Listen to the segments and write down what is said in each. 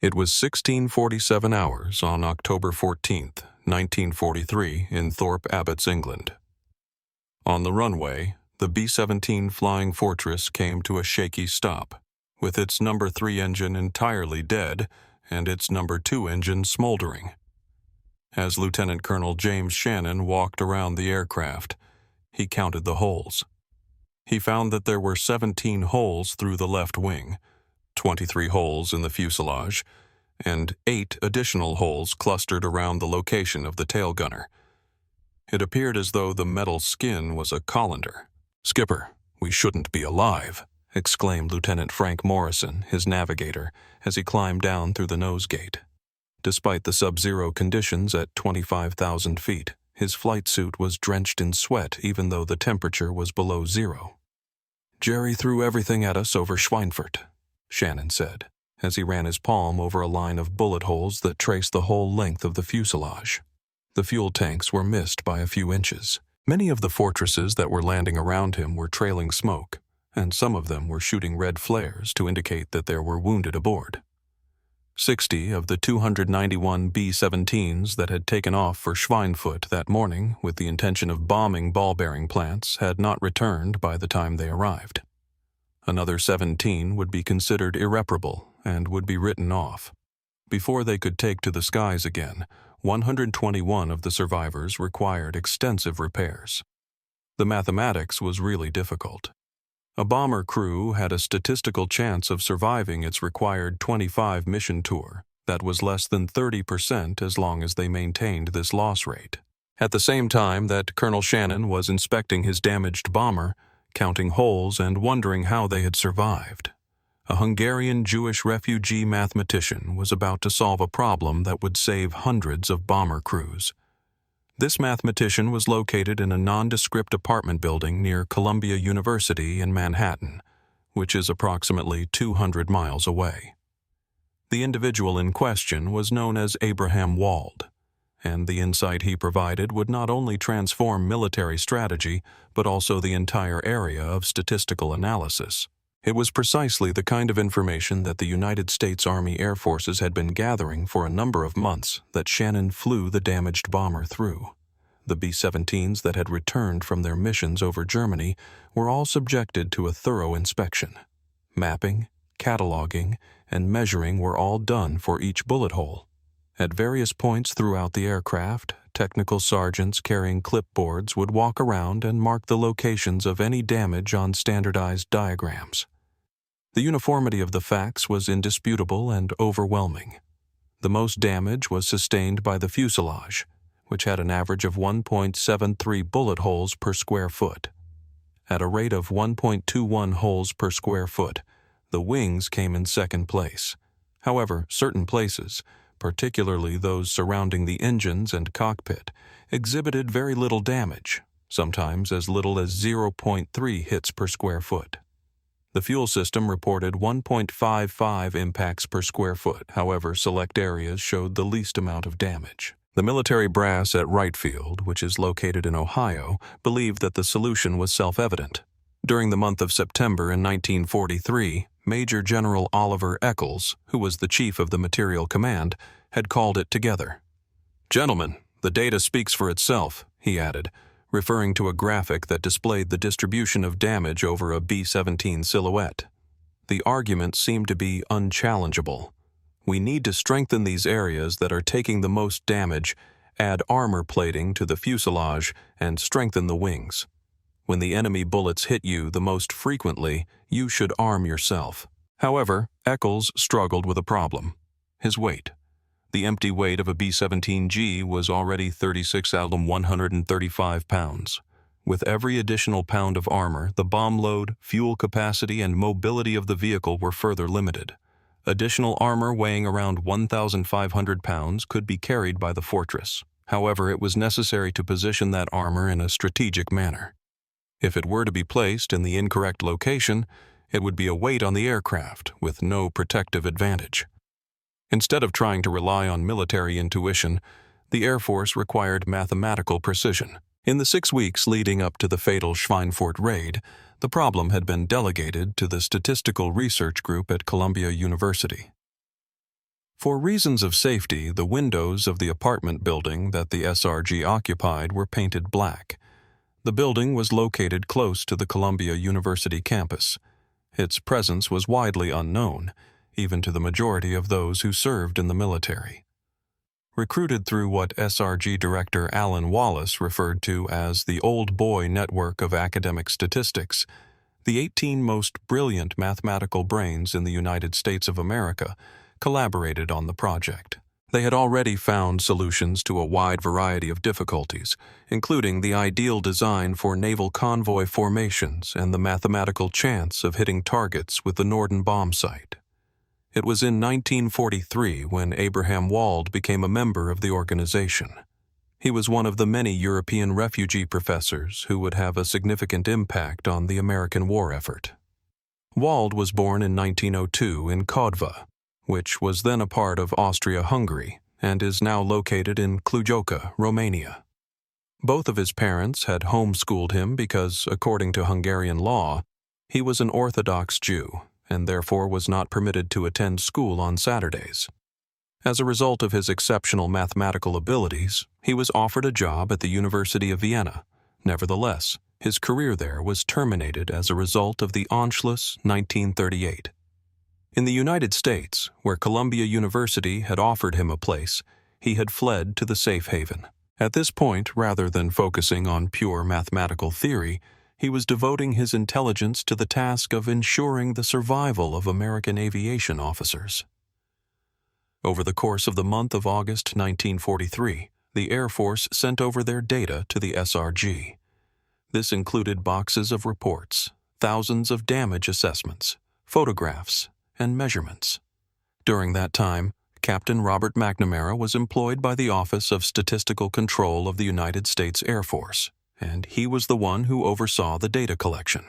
It was 1647 hours on October 14th, 1943, in Thorpe Abbotts, England. On the runway, the B-17 Flying Fortress came to a shaky stop, with its No. 3 engine entirely dead and its No. 2 engine smoldering. As Lieutenant Colonel James Shannon walked around the aircraft, he counted the holes. He found that there were 17 holes through the left wing, 23 holes in the fuselage, and 8 additional holes clustered around the location of the tail gunner. It appeared as though the metal skin was a colander. "Skipper, we shouldn't be alive," exclaimed Lieutenant Frank Morrison, his navigator, as he climbed down through the nose gate. Despite the sub-zero conditions at 25,000 feet, his flight suit was drenched in sweat even though the temperature was below zero. "Jerry threw everything at us over Schweinfurt," Shannon said, as he ran his palm over a line of bullet holes that traced the whole length of the fuselage. The fuel tanks were missed by a few inches. Many of the fortresses that were landing around him were trailing smoke, and some of them were shooting red flares to indicate that there were wounded aboard. 60 of the 291 B-17s that had taken off for Schweinfurt that morning with the intention of bombing ball-bearing plants had not returned by the time they arrived. Another 17 would be considered irreparable and would be written off. Before they could take to the skies again, 121 of the survivors required extensive repairs. The mathematics was really difficult. A bomber crew had a statistical chance of surviving its required 25 mission tour that was less than 30% as long as they maintained this loss rate. At the same time that Colonel Shannon was inspecting his damaged bomber, counting holes and wondering how they had survived, a Hungarian Jewish refugee mathematician was about to solve a problem that would save hundreds of bomber crews. This mathematician was located in a nondescript apartment building near Columbia University in Manhattan, which is approximately 200 miles away. The individual in question was known as Abraham Wald, and the insight he provided would not only transform military strategy, but also the entire area of statistical analysis. It was precisely the kind of information that the United States Army Air Forces had been gathering for a number of months that Shannon flew the damaged bomber through. The B-17s that had returned from their missions over Germany were all subjected to a thorough inspection. Mapping, cataloging, and measuring were all done for each bullet hole. At various points throughout the aircraft, technical sergeants carrying clipboards would walk around and mark the locations of any damage on standardized diagrams. The uniformity of the facts was indisputable and overwhelming. The most damage was sustained by the fuselage, which had an average of 1.73 bullet holes per square foot. At a rate of 1.21 holes per square foot, the wings came in second place. However, certain places, particularly those surrounding the engines and cockpit, exhibited very little damage, sometimes as little as 0.3 hits per square foot. The fuel system reported 1.55 impacts per square foot, however, select areas showed the least amount of damage. The military brass at Wright Field, which is located in Ohio, believed that the solution was self-evident. During the month of September in 1943, Major General Oliver Eccles, who was the chief of the Material Command, had called it together. "Gentlemen, the data speaks for itself," he added, referring to a graphic that displayed the distribution of damage over a B-17 silhouette. The argument seemed to be unchallengeable. "We need to strengthen these areas that are taking the most damage, add armor plating to the fuselage, and strengthen the wings. When the enemy bullets hit you the most frequently, you should arm yourself." However, Eccles struggled with a problem: his weight. The empty weight of a B-17G was already 36,135 pounds. With every additional pound of armor, the bomb load, fuel capacity, and mobility of the vehicle were further limited. Additional armor weighing around 1,500 pounds could be carried by the Fortress. However, it was necessary to position that armor in a strategic manner. If it were to be placed in the incorrect location, it would be a weight on the aircraft with no protective advantage. Instead of trying to rely on military intuition, the Air Force required mathematical precision. In the 6 weeks leading up to the fatal Schweinfurt raid, the problem had been delegated to the Statistical Research Group at Columbia University. For reasons of safety, the windows of the apartment building that the SRG occupied were painted black. The building was located close to the Columbia University campus. Its presence was widely unknown, even to the majority of those who served in the military. Recruited through what SRG Director Alan Wallace referred to as the Old Boy Network of Academic Statistics, the 18 most brilliant mathematical brains in the United States of America collaborated on the project. They had already found solutions to a wide variety of difficulties, including the ideal design for naval convoy formations and the mathematical chance of hitting targets with the Norden bomb sight. It was in 1943 when Abraham Wald became a member of the organization. He was one of the many European refugee professors who would have a significant impact on the American war effort. Wald was born in 1902 in Kodva, which was then a part of Austria-Hungary and is now located in Cluj-Napoca, Romania. Both of his parents had homeschooled him because, according to Hungarian law, he was an Orthodox Jew and therefore was not permitted to attend school on Saturdays. As a result of his exceptional mathematical abilities, he was offered a job at the University of Vienna. Nevertheless, his career there was terminated as a result of the Anschluss 1938. In the United States, where Columbia University had offered him a place, he had fled to the safe haven. At this point, rather than focusing on pure mathematical theory, he was devoting his intelligence to the task of ensuring the survival of American aviation officers. Over the course of the month of August 1943, the Air Force sent over their data to the SRG. This included boxes of reports, thousands of damage assessments, photographs, and measurements. During that time, Captain Robert McNamara was employed by the Office of Statistical Control of the United States Air Force, and he was the one who oversaw the data collection.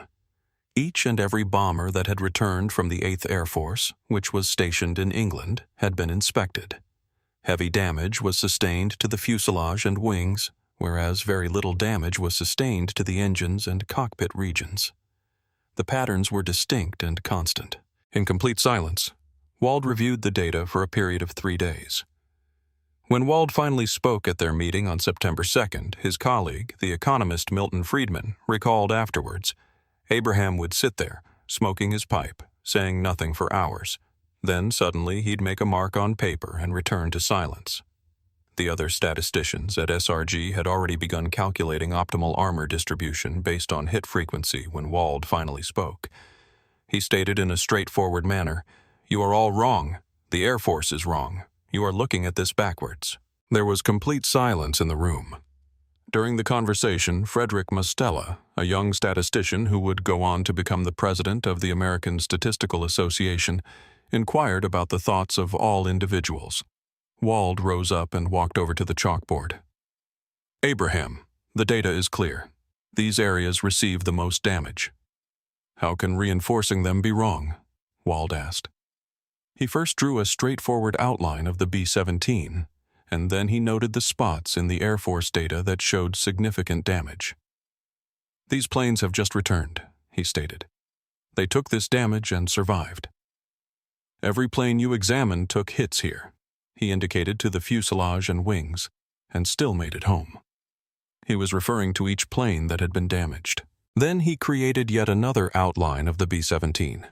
Each and every bomber that had returned from the 8th Air Force, which was stationed in England, had been inspected. Heavy damage was sustained to the fuselage and wings, whereas very little damage was sustained to the engines and cockpit regions. The patterns were distinct and constant. In complete silence, Wald reviewed the data for a period of 3 days. When Wald finally spoke at their meeting on September 2nd, his colleague, the economist Milton Friedman, recalled afterwards, Abraham would sit there, smoking his pipe, saying nothing for hours. Then suddenly he'd make a mark on paper and return to silence. The other statisticians at SRG had already begun calculating optimal armor distribution based on hit frequency when Wald finally spoke. He stated in a straightforward manner, "You are all wrong. The Air Force is wrong. You are looking at this backwards." There was complete silence in the room. During the conversation, Frederick Mastella, a young statistician who would go on to become the president of the American Statistical Association, inquired about the thoughts of all individuals. Wald rose up and walked over to the chalkboard. "Abraham, the data is clear. These areas receive the most damage. How can reinforcing them be wrong?" Wald asked. He first drew a straightforward outline of the B-17, and then he noted the spots in the Air Force data that showed significant damage. "These planes have just returned," he stated. "They took this damage and survived. Every plane you examined took hits here," he indicated to the fuselage and wings, "and still made it home." He was referring to each plane that had been damaged. Then he created yet another outline of the B-17.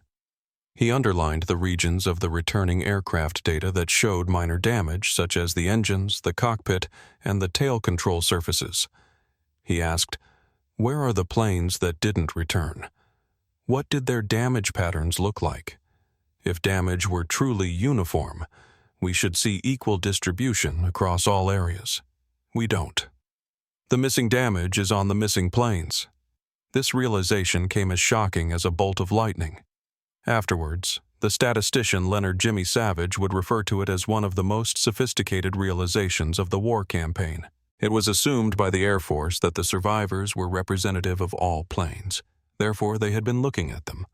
He underlined the regions of the returning aircraft data that showed minor damage, such as the engines, the cockpit, and the tail control surfaces. He asked, "Where are the planes that didn't return? What did their damage patterns look like? If damage were truly uniform, we should see equal distribution across all areas. We don't. The missing damage is on the missing planes." This realization came as shocking as a bolt of lightning. Afterwards, the statistician Leonard Jimmy Savage would refer to it as one of the most sophisticated realizations of the war campaign. It was assumed by the Air Force that the survivors were representative of all planes. Therefore, they had been looking at them.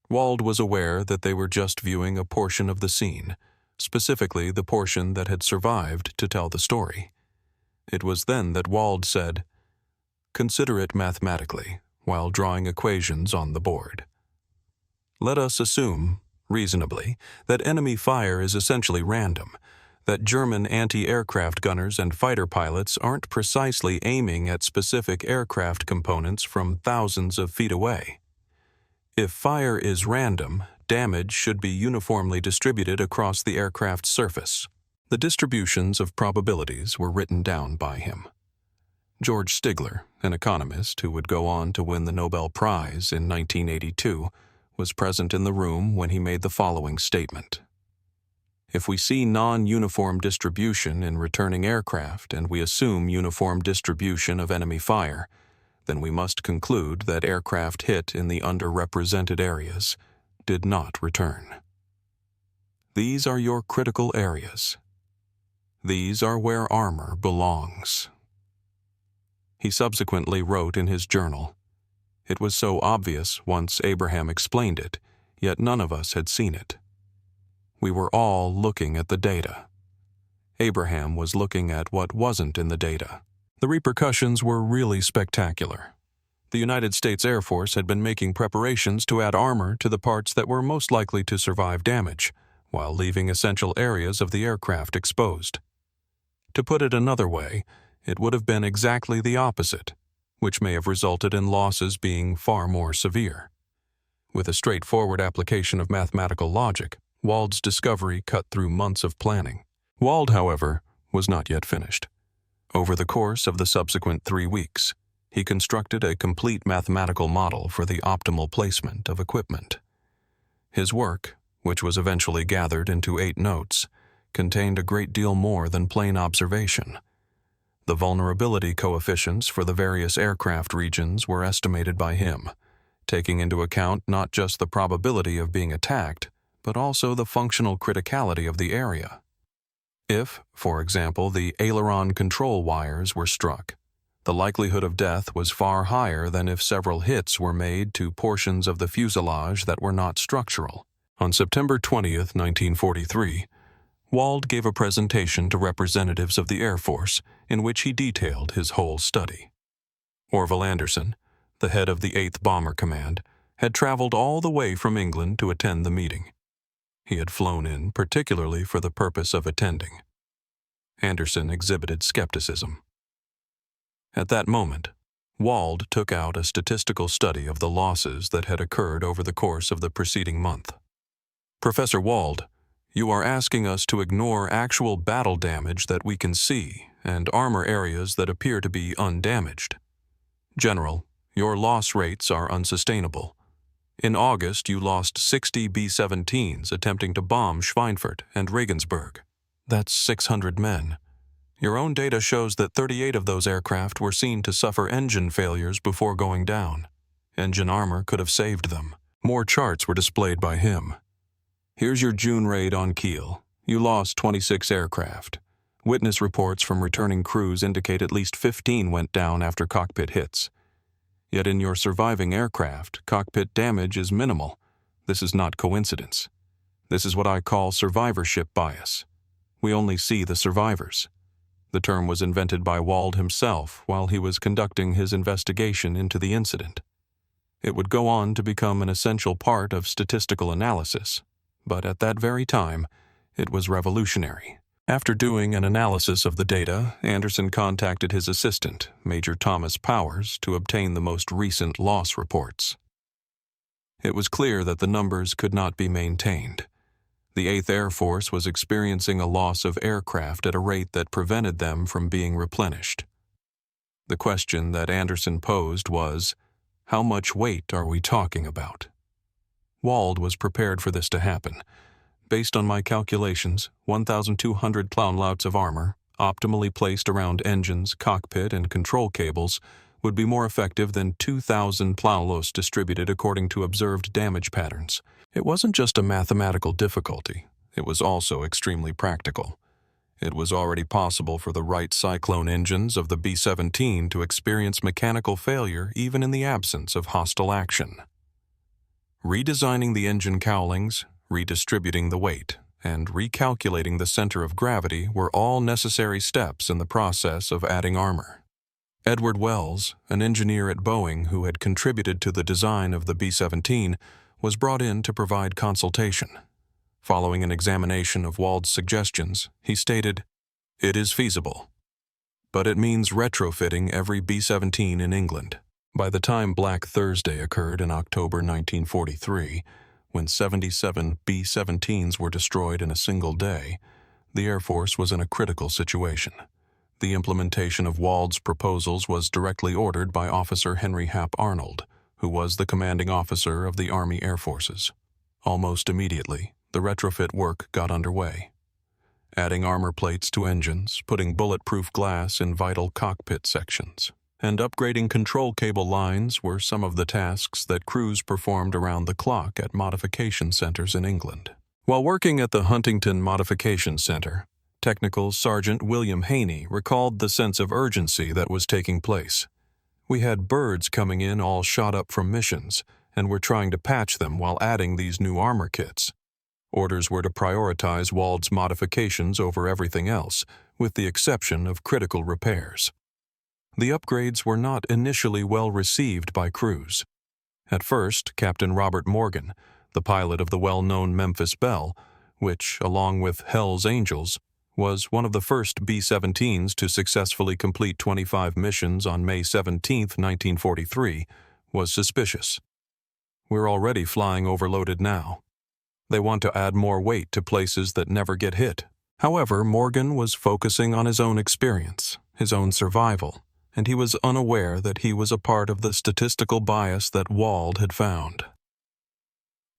Wald was aware that they were just viewing a portion of the scene, specifically the portion that had survived to tell the story. It was then that Wald said, "Consider it mathematically while drawing equations on the board. Let us assume, reasonably, that enemy fire is essentially random, that German anti-aircraft gunners and fighter pilots aren't precisely aiming at specific aircraft components from thousands of feet away. If fire is random, damage should be uniformly distributed across the aircraft's surface. The distributions of probabilities were written down by him. George Stigler, an economist who would go on to win the Nobel Prize in 1982, was present in the room when he made the following statement. If we see non-uniform distribution in returning aircraft and we assume uniform distribution of enemy fire, then we must conclude that aircraft hit in the underrepresented areas did not return. These are your critical areas. These are where armor belongs. He subsequently wrote in his journal, "It was so obvious once Abraham explained it, yet none of us had seen it. We were all looking at the data. Abraham was looking at what wasn't in the data." The repercussions were really spectacular. The United States Air Force had been making preparations to add armor to the parts that were most likely to survive damage, while leaving essential areas of the aircraft exposed. To put it another way, it would have been exactly the opposite, which may have resulted in losses being far more severe. With a straightforward application of mathematical logic, Wald's discovery cut through months of planning. Wald, however, was not yet finished. Over the course of the subsequent 3 weeks, he constructed a complete mathematical model for the optimal placement of equipment. His work, which was eventually gathered into 8 notes, contained a great deal more than plain observation. The vulnerability coefficients for the various aircraft regions were estimated by him, taking into account not just the probability of being attacked, but also the functional criticality of the area. If, for example, the aileron control wires were struck, the likelihood of death was far higher than if several hits were made to portions of the fuselage that were not structural. On September 20th, 1943, Wald gave a presentation to representatives of the Air Force in which he detailed his whole study. Orville Anderson, the head of the 8th Bomber Command, had traveled all the way from England to attend the meeting. He had flown in particularly for the purpose of attending. Anderson exhibited skepticism. At that moment, Wald took out a statistical study of the losses that had occurred over the course of the preceding month. "Professor Wald, you are asking us to ignore actual battle damage that we can see and armor areas that appear to be undamaged. General, your loss rates are unsustainable. In August, you lost 60 B-17s attempting to bomb Schweinfurt and Regensburg. That's 600 men. Your own data shows that 38 of those aircraft were seen to suffer engine failures before going down. Engine armor could have saved them." More charts were displayed by him. "Here's your June raid on Kiel. You lost 26 aircraft. Witness reports from returning crews indicate at least 15 went down after cockpit hits. Yet in your surviving aircraft, cockpit damage is minimal. This is not coincidence. This is what I call survivorship bias. We only see the survivors." The term was invented by Wald himself while he was conducting his investigation into the incident. It would go on to become an essential part of statistical analysis, but at that very time, it was revolutionary. After doing an analysis of the data, Anderson contacted his assistant, Major Thomas Powers, to obtain the most recent loss reports. It was clear that the numbers could not be maintained. The 8th Air Force was experiencing a loss of aircraft at a rate that prevented them from being replenished. The question that Anderson posed was, how much weight are we talking about? Wald was prepared for this to happen. Based on my calculations, 1,200 Plownlouts of armor, optimally placed around engines, cockpit, and control cables, would be more effective than 2,000 Plowlos distributed according to observed damage patterns. It wasn't just a mathematical difficulty, it was also extremely practical. It was already possible for the Wright Cyclone engines of the B-17 to experience mechanical failure even in the absence of hostile action. Redesigning the engine cowlings, redistributing the weight, and recalculating the center of gravity were all necessary steps in the process of adding armor. Edward Wells, an engineer at Boeing who had contributed to the design of the B-17, was brought in to provide consultation. Following an examination of Wald's suggestions, he stated, "It is feasible, but it means retrofitting every B-17 in England." By the time Black Thursday occurred in October 1943, when 77 B-17s were destroyed in a single day, the Air Force was in a critical situation. The implementation of Wald's proposals was directly ordered by Officer Henry Hap Arnold, who was the commanding officer of the Army Air Forces. Almost immediately, the retrofit work got underway. Adding armor plates to engines, putting bulletproof glass in vital cockpit sections, and upgrading control cable lines were some of the tasks that crews performed around the clock at modification centers in England. While working at the Huntington Modification Center, Technical Sergeant William Haney recalled the sense of urgency that was taking place. "We had birds coming in all shot up from missions, and we're trying to patch them while adding these new armor kits. Orders were to prioritize Wald's modifications over everything else, with the exception of critical repairs." The upgrades were not initially well received by crews. At first, Captain Robert Morgan, the pilot of the well-known Memphis Belle, which, along with Hell's Angels, was one of the first B-17s to successfully complete 25 missions on May 17, 1943, was suspicious. "We're already flying overloaded now. They want to add more weight to places that never get hit." However, Morgan was focusing on his own experience, his own survival, and he was unaware that he was a part of the statistical bias that Wald had found.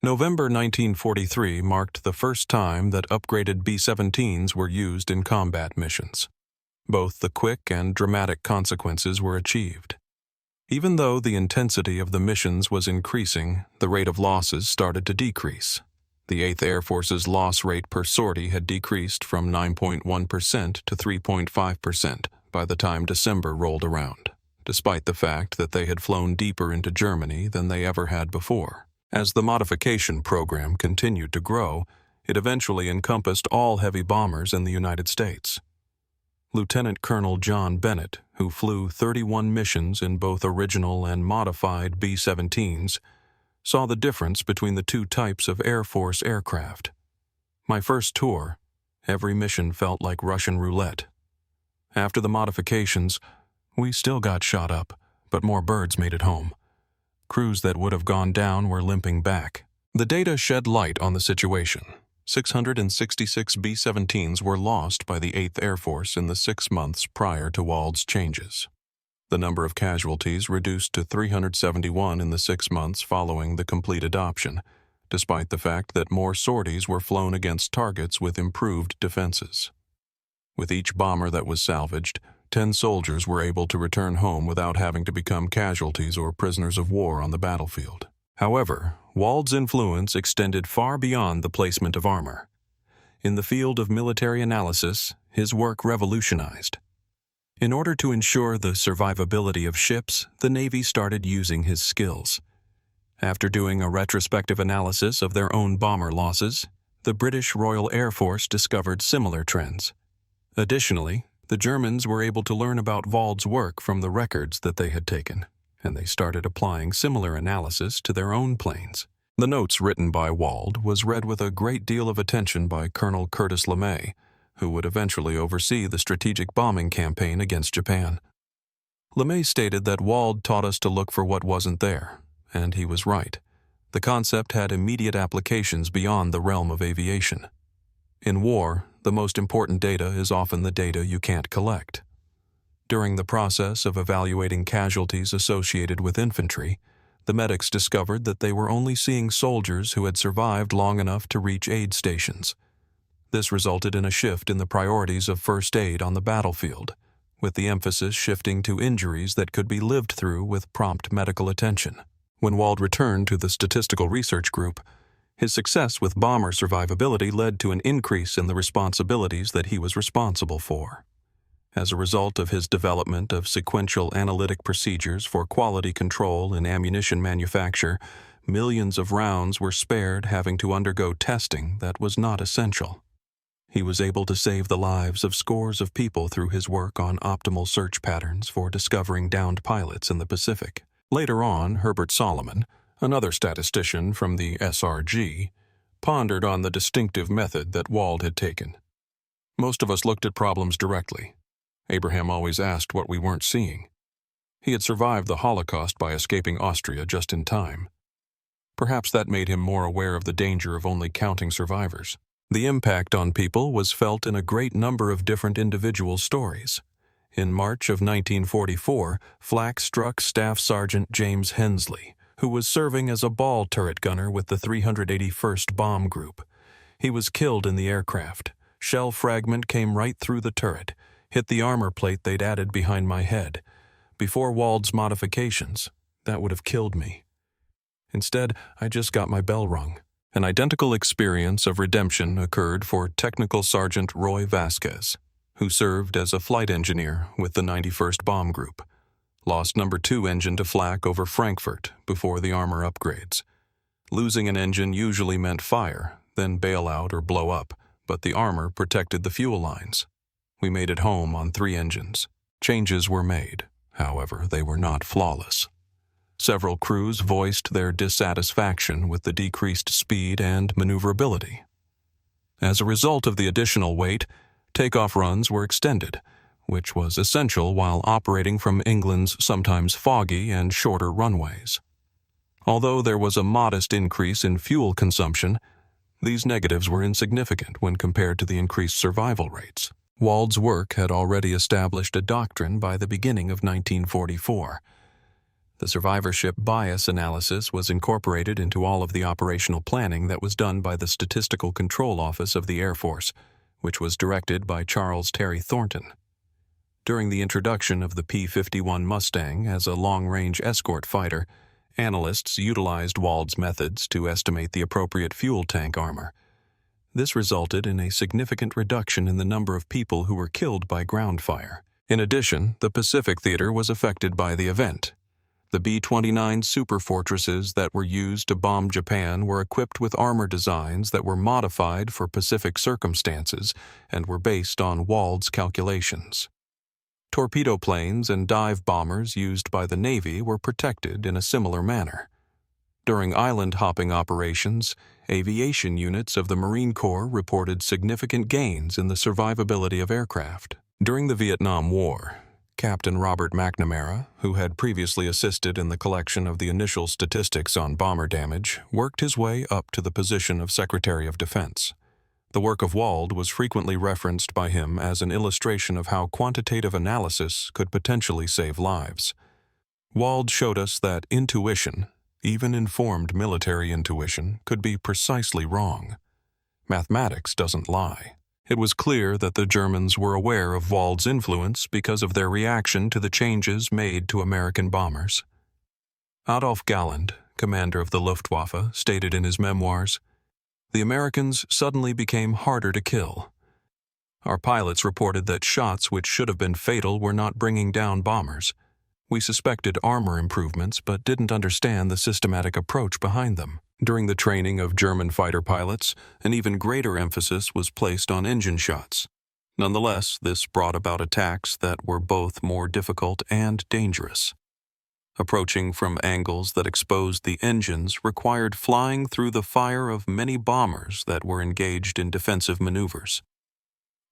November 1943 marked the first time that upgraded B-17s were used in combat missions. Both the quick and dramatic consequences were achieved. Even though the intensity of the missions was increasing, the rate of losses started to decrease. The 8th Air Force's loss rate per sortie had decreased from 9.1% to 3.5% by the time December rolled around, despite the fact that they had flown deeper into Germany than they ever had before. As the modification program continued to grow, it eventually encompassed all heavy bombers in the United States. Lieutenant Colonel John Bennett, who flew 31 missions in both original and modified B-17s, saw the difference between the two types of Air Force aircraft. "My first tour, every mission felt like Russian roulette. After the modifications, we still got shot up, but more birds made it home. Crews that would have gone down were limping back." The data shed light on the situation. 666 B-17s were lost by the 8th Air Force in the 6 months prior to Wald's changes. The number of casualties reduced to 371 in the 6 months following the complete adoption, despite the fact that more sorties were flown against targets with improved defenses. With each bomber that was salvaged, 10 soldiers were able to return home without having to become casualties or prisoners of war on the battlefield. However, Wald's influence extended far beyond the placement of armor. In the field of military analysis, his work revolutionized. In order to ensure the survivability of ships, the Navy started using his skills. After doing a retrospective analysis of their own bomber losses, the British Royal Air Force discovered similar trends. Additionally, the Germans were able to learn about Wald's work from the records that they had taken, and they started applying similar analysis to their own planes. The notes written by Wald was read with a great deal of attention by Colonel Curtis LeMay, who would eventually oversee the strategic bombing campaign against Japan. LeMay stated that Wald taught us to look for what wasn't there, and he was right. The concept had immediate applications beyond the realm of aviation. In war, the most important data is often the data you can't collect. During the process of evaluating casualties associated with infantry, the medics discovered that they were only seeing soldiers who had survived long enough to reach aid stations. This resulted in a shift in the priorities of first aid on the battlefield, with the emphasis shifting to injuries that could be lived through with prompt medical attention. When Wald returned to the Statistical Research Group, his success with bomber survivability led to an increase in the responsibilities that he was responsible for. As a result of his development of sequential analytic procedures for quality control in ammunition manufacture, millions of rounds were spared having to undergo testing that was not essential. He was able to save the lives of scores of people through his work on optimal search patterns for discovering downed pilots in the Pacific. Later on, Herbert Solomon, Another statistician from the SRG pondered on the distinctive method that Wald had taken. Most of us looked at problems directly. Abraham always asked what we weren't seeing. He had survived the Holocaust by escaping Austria just in time. Perhaps that made him more aware of the danger of only counting survivors. The impact on people was felt in a great number of different individual stories. In March of 1944, flak struck Staff Sergeant James Hensley, who was serving as a ball turret gunner with the 381st Bomb Group. He was killed in the aircraft. Shell fragment came right through the turret, hit the armor plate they'd added behind my head. Before Wald's modifications, that would have killed me. Instead, I just got my bell rung. An identical experience of redemption occurred for Technical Sergeant Roy Vasquez, who served as a flight engineer with the 91st Bomb Group. Lost number 2 engine to flak over Frankfurt before the armor upgrades. Losing an engine usually meant fire, then bail out or blow up, but the armor protected the fuel lines. We made it home on 3 engines. Changes were made. However, they were not flawless. Several crews voiced their dissatisfaction with the decreased speed and maneuverability. As a result of the additional weight, takeoff runs were extended, which was essential while operating from England's sometimes foggy and shorter runways. Although there was a modest increase in fuel consumption, these negatives were insignificant when compared to the increased survival rates. Wald's work had already established a doctrine by the beginning of 1944. The survivorship bias analysis was incorporated into all of the operational planning that was done by the Statistical Control Office of the Air Force, which was directed by Charles Terry Thornton. During the introduction of the P-51 Mustang as a long-range escort fighter, analysts utilized Wald's methods to estimate the appropriate fuel tank armor. This resulted in a significant reduction in the number of people who were killed by ground fire. In addition, the Pacific Theater was affected by the event. The B-29 superfortresses that were used to bomb Japan were equipped with armor designs that were modified for Pacific circumstances and were based on Wald's calculations. Torpedo planes and dive bombers used by the Navy were protected in a similar manner. During island-hopping operations, aviation units of the Marine Corps reported significant gains in the survivability of aircraft. During the Vietnam War, Captain Robert McNamara, who had previously assisted in the collection of the initial statistics on bomber damage, worked his way up to the position of Secretary of Defense. The work of Wald was frequently referenced by him as an illustration of how quantitative analysis could potentially save lives. Wald showed us that intuition, even informed military intuition, could be precisely wrong. Mathematics doesn't lie. It was clear that the Germans were aware of Wald's influence because of their reaction to the changes made to American bombers. Adolf Galland, commander of the Luftwaffe, stated in his memoirs, "The Americans suddenly became harder to kill. Our pilots reported that shots which should have been fatal were not bringing down bombers. We suspected armor improvements but didn't understand the systematic approach behind them. During the training of German fighter pilots, an even greater emphasis was placed on engine shots. Nonetheless, this brought about attacks that were both more difficult and dangerous. Approaching from angles that exposed the engines required flying through the fire of many bombers that were engaged in defensive maneuvers.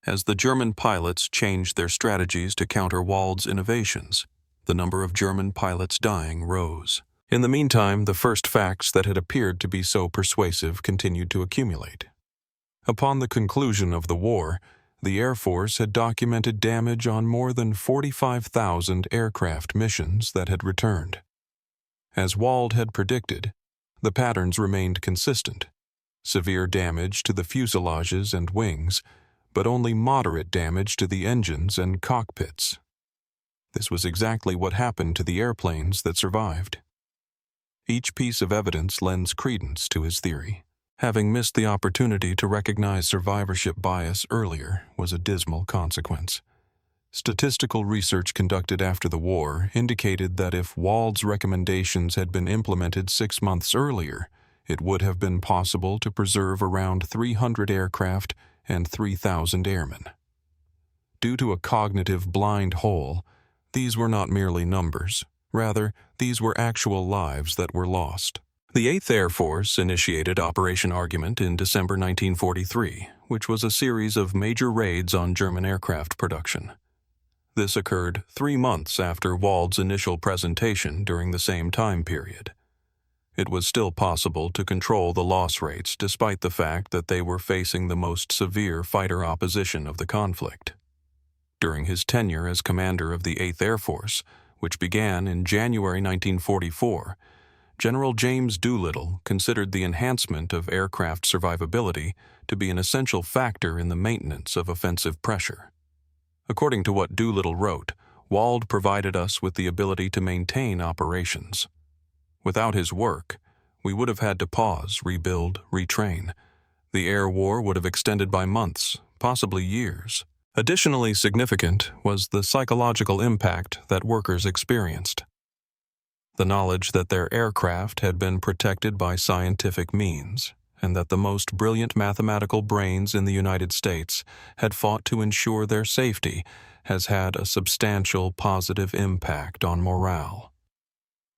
As the German pilots changed their strategies to counter Wald's innovations, the number of German pilots dying rose. In the meantime, the first facts that had appeared to be so persuasive continued to accumulate. Upon the conclusion of the war, the Air Force had documented damage on more than 45,000 aircraft missions that had returned. As Wald had predicted, the patterns remained consistent. Severe damage to the fuselages and wings, but only moderate damage to the engines and cockpits. This was exactly what happened to the airplanes that survived. Each piece of evidence lends credence to his theory. Having missed the opportunity to recognize survivorship bias earlier was a dismal consequence. Statistical research conducted after the war indicated that if Wald's recommendations had been implemented 6 months earlier, it would have been possible to preserve around 300 aircraft and 3,000 airmen. Due to a cognitive blind hole, these were not merely numbers. Rather, these were actual lives that were lost. The 8th Air Force initiated Operation Argument in December 1943, which was a series of major raids on German aircraft production. This occurred 3 months after Wald's initial presentation during the same time period. It was still possible to control the loss rates despite the fact that they were facing the most severe fighter opposition of the conflict. During his tenure as commander of the 8th Air Force, which began in January 1944, General James Doolittle considered the enhancement of aircraft survivability to be an essential factor in the maintenance of offensive pressure. According to what Doolittle wrote, Wald provided us with the ability to maintain operations. Without his work, we would have had to pause, rebuild, retrain. The air war would have extended by months, possibly years. Additionally significant was the psychological impact that workers experienced. The knowledge that their aircraft had been protected by scientific means, and that the most brilliant mathematical brains in the United States had fought to ensure their safety, has had a substantial positive impact on morale.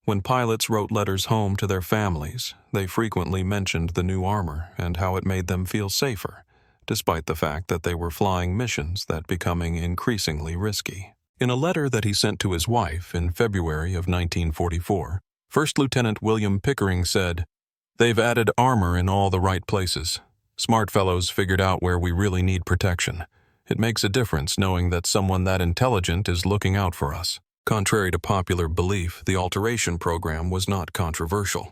When pilots wrote letters home to their families, they frequently mentioned the new armor and how it made them feel safer, despite the fact that they were flying missions that becoming increasingly risky. In a letter that he sent to his wife in February of 1944, First Lieutenant William Pickering said, "They've added armor in all the right places. Smart fellows figured out where we really need protection. It makes a difference knowing that someone that intelligent is looking out for us." Contrary to popular belief, the alteration program was not controversial.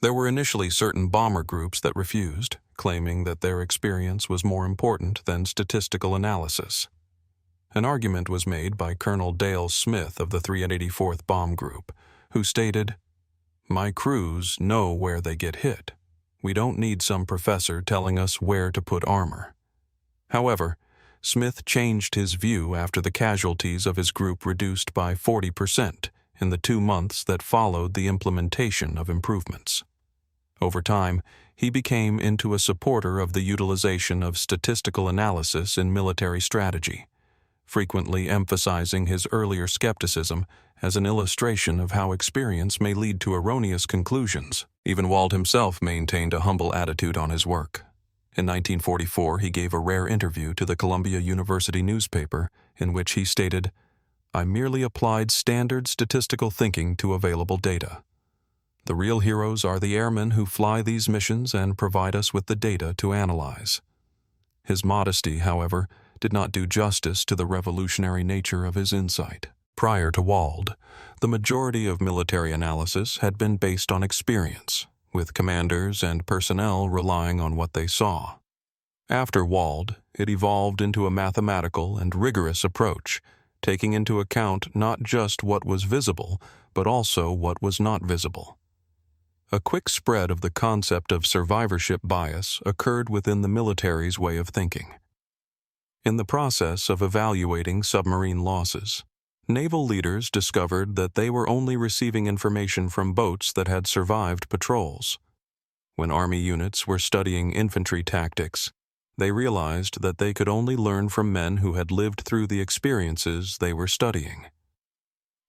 There were initially certain bomber groups that refused, claiming that their experience was more important than statistical analysis. An argument was made by Colonel Dale Smith of the 384th Bomb Group, who stated, "My crews know where they get hit. We don't need some professor telling us where to put armor." However, Smith changed his view after the casualties of his group reduced by 40% in the 2 months that followed the implementation of improvements. Over time, he became into a supporter of the utilization of statistical analysis in military strategy, frequently emphasizing his earlier skepticism as an illustration of how experience may lead to erroneous conclusions. Even Wald himself maintained a humble attitude on his work. In 1944, he gave a rare interview to the Columbia University newspaper in which he stated, "I merely applied standard statistical thinking to available data. The real heroes are the airmen who fly these missions and provide us with the data to analyze." His modesty, however, did not do justice to the revolutionary nature of his insight. Prior to Wald, the majority of military analysis had been based on experience, with commanders and personnel relying on what they saw. After Wald, it evolved into a mathematical and rigorous approach, taking into account not just what was visible, but also what was not visible. A quick spread of the concept of survivorship bias occurred within the military's way of thinking. In the process of evaluating submarine losses, naval leaders discovered that they were only receiving information from boats that had survived patrols. When Army units were studying infantry tactics, they realized that they could only learn from men who had lived through the experiences they were studying.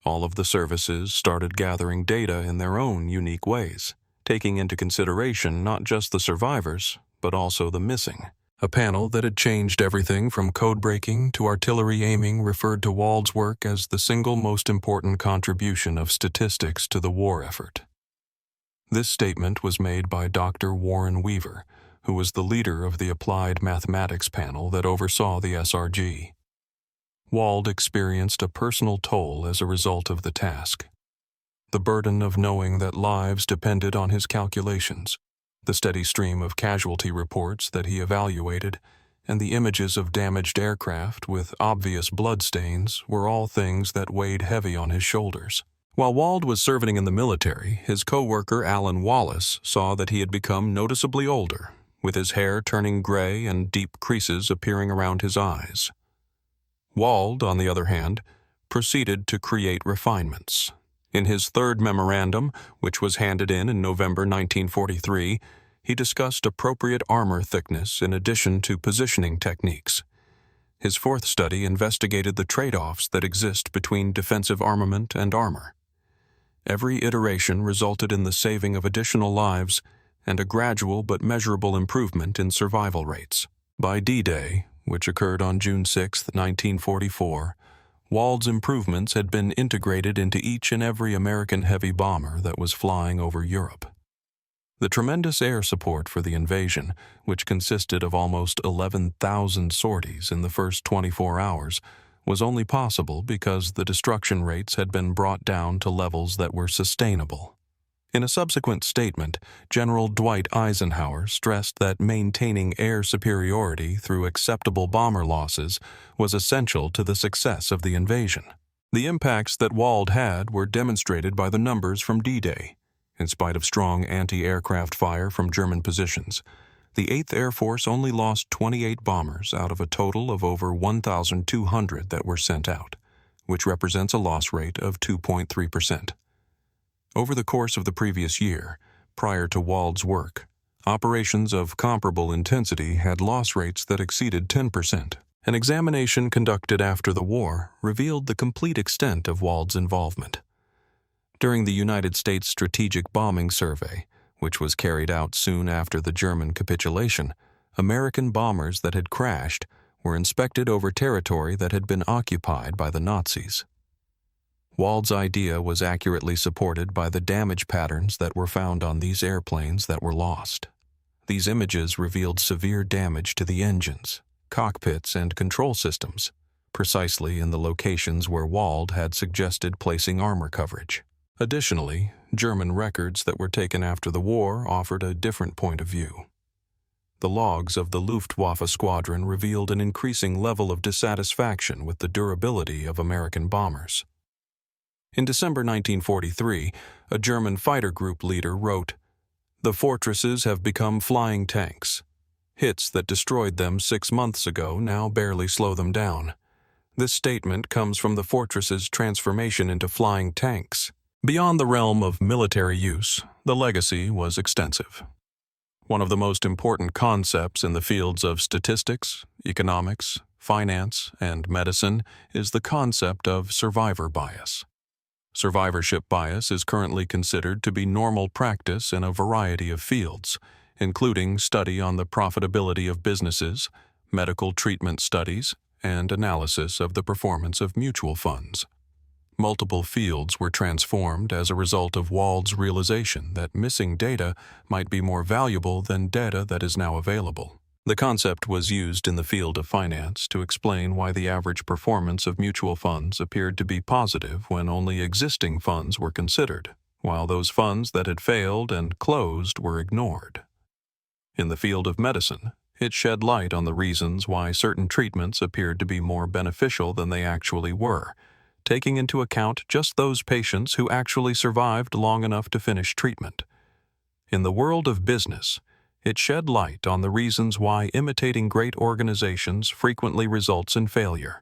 All of the services started gathering data in their own unique ways, taking into consideration not just the survivors, but also the missing. A panel that had changed everything from code breaking to artillery aiming referred to Wald's work as the single most important contribution of statistics to the war effort. This statement was made by Dr. Warren Weaver, who was the leader of the applied mathematics panel that oversaw the SRG. Wald experienced a personal toll as a result of the task. The burden of knowing that lives depended on his calculations, the steady stream of casualty reports that he evaluated, and the images of damaged aircraft with obvious bloodstains were all things that weighed heavy on his shoulders. While Wald was serving in the military, his co-worker Alan Wallace saw that he had become noticeably older, with his hair turning gray and deep creases appearing around his eyes. Wald, on the other hand, proceeded to create refinements. In his third memorandum, which was handed in November 1943, he discussed appropriate armor thickness in addition to positioning techniques. His fourth study investigated the trade-offs that exist between defensive armament and armor. Every iteration resulted in the saving of additional lives and a gradual but measurable improvement in survival rates. By D-Day, which occurred on June 6, 1944, Wald's improvements had been integrated into each and every American heavy bomber that was flying over Europe. The tremendous air support for the invasion, which consisted of almost 11,000 sorties in the first 24 hours, was only possible because the destruction rates had been brought down to levels that were sustainable. In a subsequent statement, General Dwight Eisenhower stressed that maintaining air superiority through acceptable bomber losses was essential to the success of the invasion. The impacts that Wald had were demonstrated by the numbers from D-Day. In spite of strong anti-aircraft fire from German positions, the 8th Air Force only lost 28 bombers out of a total of over 1,200 that were sent out, which represents a loss rate of 2.3%. Over the course of the previous year, prior to Wald's work, operations of comparable intensity had loss rates that exceeded 10%. An examination conducted after the war revealed the complete extent of Wald's involvement. During the United States Strategic Bombing Survey, which was carried out soon after the German capitulation, American bombers that had crashed were inspected over territory that had been occupied by the Nazis. Wald's idea was accurately supported by the damage patterns that were found on these airplanes that were lost. These images revealed severe damage to the engines, cockpits, and control systems, precisely in the locations where Wald had suggested placing armor coverage. Additionally, German records that were taken after the war offered a different point of view. The logs of the Luftwaffe squadron revealed an increasing level of dissatisfaction with the durability of American bombers. In December 1943, a German fighter group leader wrote, "The fortresses have become flying tanks. Hits that destroyed them 6 months ago now barely slow them down. This statement comes from the fortress's transformation into flying tanks." Beyond the realm of military use, the legacy was extensive. One of the most important concepts in the fields of statistics, economics, finance, and medicine is the concept of survivor bias. Survivorship bias is currently considered to be normal practice in a variety of fields, including study on the profitability of businesses, medical treatment studies, and analysis of the performance of mutual funds. Multiple fields were transformed as a result of Wald's realization that missing data might be more valuable than data that is now available. The concept was used in the field of finance to explain why the average performance of mutual funds appeared to be positive when only existing funds were considered, while those funds that had failed and closed were ignored. In the field of medicine, it shed light on the reasons why certain treatments appeared to be more beneficial than they actually were, taking into account just those patients who actually survived long enough to finish treatment. In the world of business, it shed light on the reasons why imitating great organizations frequently results in failure,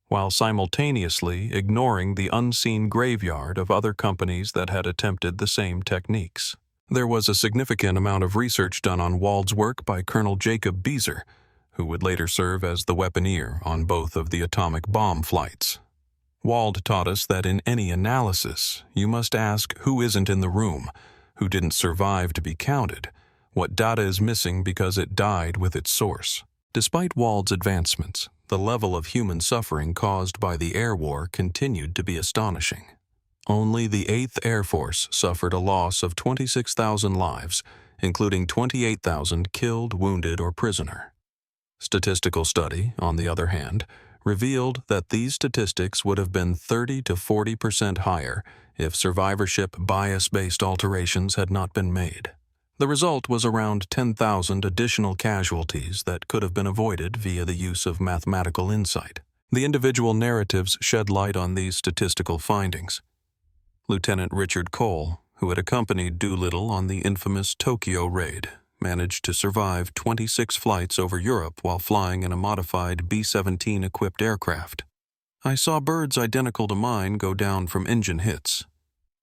while simultaneously ignoring the unseen graveyard of other companies that had attempted the same techniques. There was a significant amount of research done on Wald's work by Colonel Jacob Beezer, who would later serve as the weaponeer on both of the atomic bomb flights. Wald taught us that in any analysis, you must ask who isn't in the room, who didn't survive to be counted, what data is missing because it died with its source. Despite Wald's advancements, the level of human suffering caused by the air war continued to be astonishing. Only the 8th Air Force suffered a loss of 26,000 lives, including 28,000 killed, wounded, or prisoner. Statistical study, on the other hand, revealed that these statistics would have been 30 to 40% higher if survivorship bias-based alterations had not been made. The result was around 10,000 additional casualties that could have been avoided via the use of mathematical insight. The individual narratives shed light on these statistical findings. Lieutenant Richard Cole, who had accompanied Doolittle on the infamous Tokyo raid, managed to survive 26 flights over Europe while flying in a modified B-17 equipped aircraft. "I saw birds identical to mine go down from engine hits.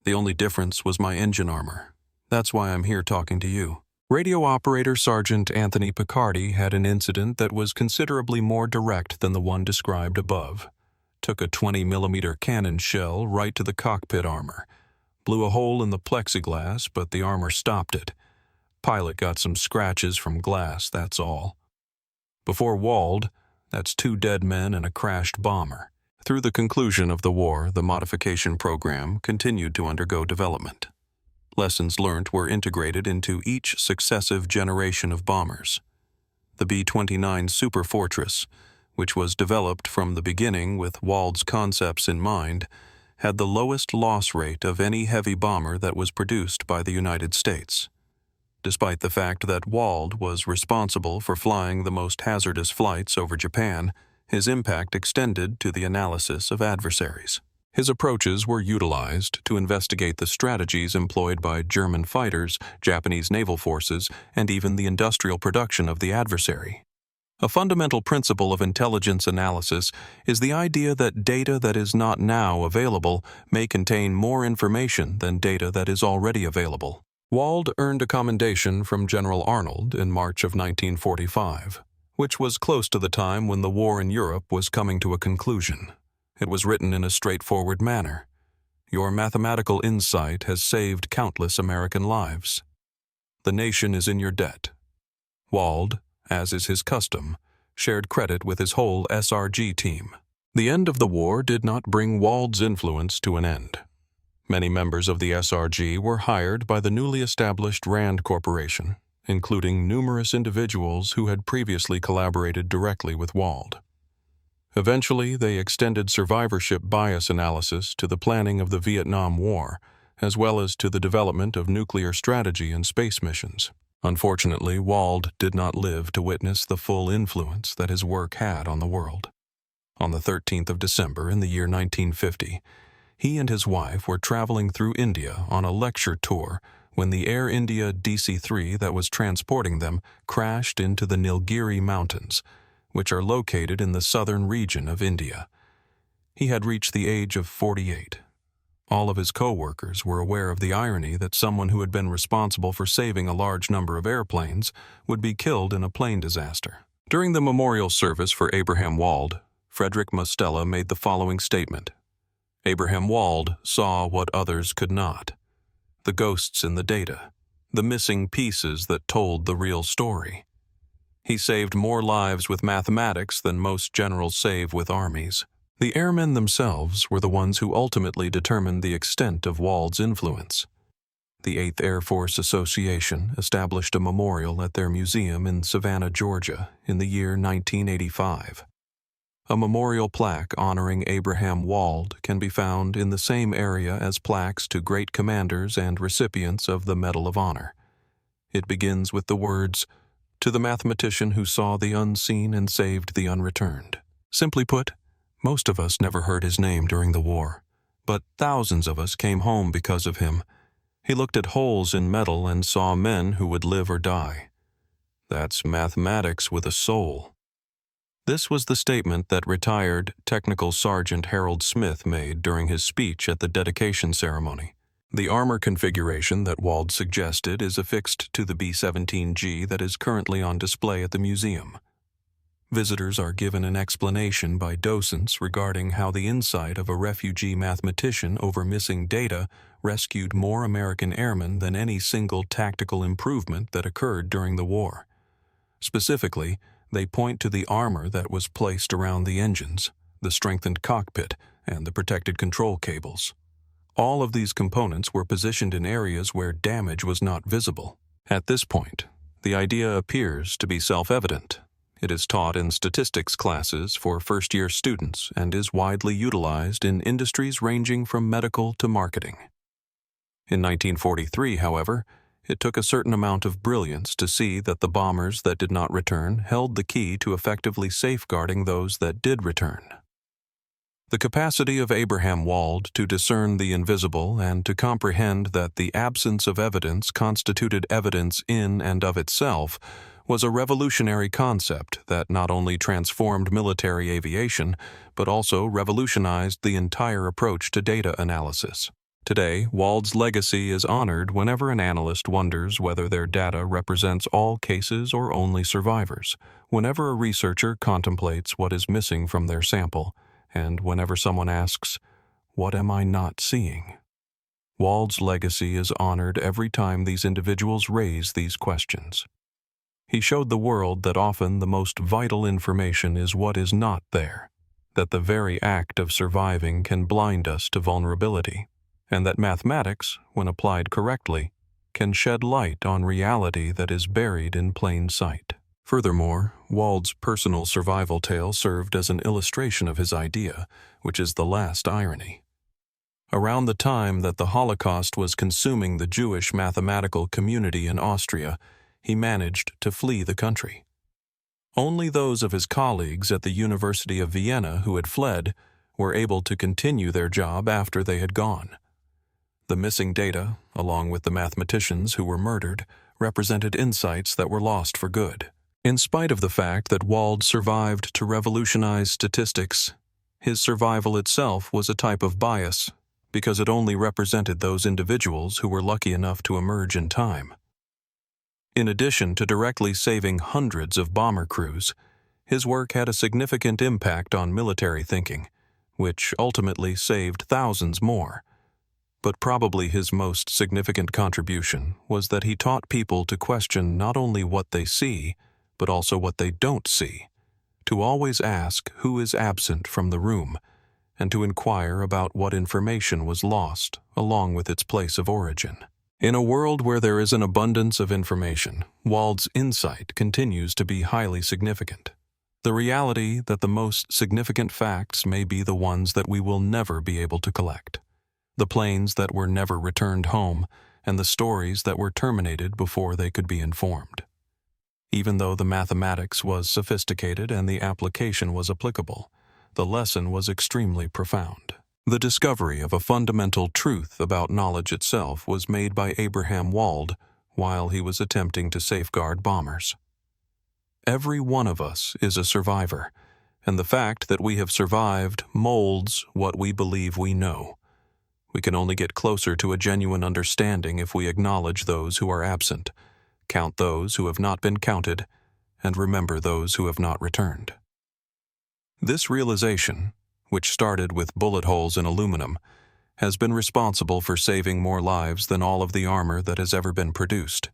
The only difference was my engine armor. That's why I'm here talking to you." Radio operator Sergeant Anthony Picardi had an incident that was considerably more direct than the one described above. Took a 20mm cannon shell right to the cockpit armor. Blew a hole in the plexiglass, but the armor stopped it. Pilot got some scratches from glass, that's all. Before Wald, that's 2 dead men and a crashed bomber. Through the conclusion of the war, the modification program continued to undergo development. Lessons learned were integrated into each successive generation of bombers. The B-29 Super Fortress, which was developed from the beginning with Wald's concepts in mind, had the lowest loss rate of any heavy bomber that was produced by the United States. Despite the fact that Wald was responsible for flying the most hazardous flights over Japan, his impact extended to the analysis of adversaries. His approaches were utilized to investigate the strategies employed by German fighters, Japanese naval forces, and even the industrial production of the adversary. A fundamental principle of intelligence analysis is the idea that data that is not now available may contain more information than data that is already available. Wald earned a commendation from General Arnold in March of 1945, which was close to the time when the war in Europe was coming to a conclusion. It was written in a straightforward manner. Your mathematical insight has saved countless American lives. The nation is in your debt. Wald, as is his custom, shared credit with his whole SRG team. The end of the war did not bring Wald's influence to an end. Many members of the SRG were hired by the newly established RAND Corporation, including numerous individuals who had previously collaborated directly with Wald. Eventually, they extended survivorship bias analysis to the planning of the Vietnam War, as well as to the development of nuclear strategy and space missions. Unfortunately, Wald did not live to witness the full influence that his work had on the world. On the 13th of December in the year 1950, he and his wife were traveling through India on a lecture tour when the Air India DC-3 that was transporting them crashed into the Nilgiri Mountains, which are located in the southern region of India. He had reached the age of 48. All of his co-workers were aware of the irony that someone who had been responsible for saving a large number of airplanes would be killed in a plane disaster. During the memorial service for Abraham Wald, Frederick Mostella made the following statement. Abraham Wald saw what others could not. The ghosts in the data, the missing pieces that told the real story. He saved more lives with mathematics than most generals save with armies. The airmen themselves were the ones who ultimately determined the extent of Wald's influence. The 8th Air Force Association established a memorial at their museum in Savannah, Georgia, in the year 1985. A memorial plaque honoring Abraham Wald can be found in the same area as plaques to great commanders and recipients of the Medal of Honor. It begins with the words, "To the mathematician who saw the unseen and saved the unreturned." Simply put, most of us never heard his name during the war, but thousands of us came home because of him. He looked at holes in metal and saw men who would live or die. That's mathematics with a soul. This was the statement that retired Technical Sergeant Harold Smith made during his speech at the dedication ceremony. The armor configuration that Wald suggested is affixed to the B-17G that is currently on display at the museum. Visitors are given an explanation by docents regarding how the insight of a refugee mathematician over missing data rescued more American airmen than any single tactical improvement that occurred during the war. Specifically, they point to the armor that was placed around the engines, the strengthened cockpit, and the protected control cables. All of these components were positioned in areas where damage was not visible. At this point, the idea appears to be self-evident. It is taught in statistics classes for first-year students and is widely utilized in industries ranging from medical to marketing. In 1943, however, it took a certain amount of brilliance to see that the bombers that did not return held the key to effectively safeguarding those that did return. The capacity of Abraham Wald to discern the invisible and to comprehend that the absence of evidence constituted evidence in and of itself was a revolutionary concept that not only transformed military aviation, but also revolutionized the entire approach to data analysis. Today, Wald's legacy is honored whenever an analyst wonders whether their data represents all cases or only survivors, whenever a researcher contemplates what is missing from their sample, and whenever someone asks, "What am I not seeing?" Wald's legacy is honored every time these individuals raise these questions. He showed the world that often the most vital information is what is not there, that the very act of surviving can blind us to vulnerability, and that mathematics, when applied correctly, can shed light on reality that is buried in plain sight. Furthermore, Wald's personal survival tale served as an illustration of his idea, which is the last irony. Around the time that the Holocaust was consuming the Jewish mathematical community in Austria, he managed to flee the country. Only those of his colleagues at the University of Vienna who had fled were able to continue their job after they had gone. The missing data, along with the mathematicians who were murdered, represented insights that were lost for good. In spite of the fact that Wald survived to revolutionize statistics, his survival itself was a type of bias, because it only represented those individuals who were lucky enough to emerge in time. In addition to directly saving hundreds of bomber crews, his work had a significant impact on military thinking, which ultimately saved thousands more. But probably his most significant contribution was that he taught people to question not only what they see, but also what they don't see, to always ask who is absent from the room, and to inquire about what information was lost along with its place of origin. In a world where there is an abundance of information, Wald's insight continues to be highly significant. The reality that the most significant facts may be the ones that we will never be able to collect, the planes that were never returned home, and the stories that were terminated before they could be informed. Even though the mathematics was sophisticated and the application was applicable, the lesson was extremely profound. The discovery of a fundamental truth about knowledge itself was made by Abraham Wald while he was attempting to safeguard bombers. Every one of us is a survivor, and the fact that we have survived molds what we believe we know. We can only get closer to a genuine understanding if we acknowledge those who are absent, count those who have not been counted, and remember those who have not returned. This realization, which started with bullet holes in aluminum, has been responsible for saving more lives than all of the armor that has ever been produced.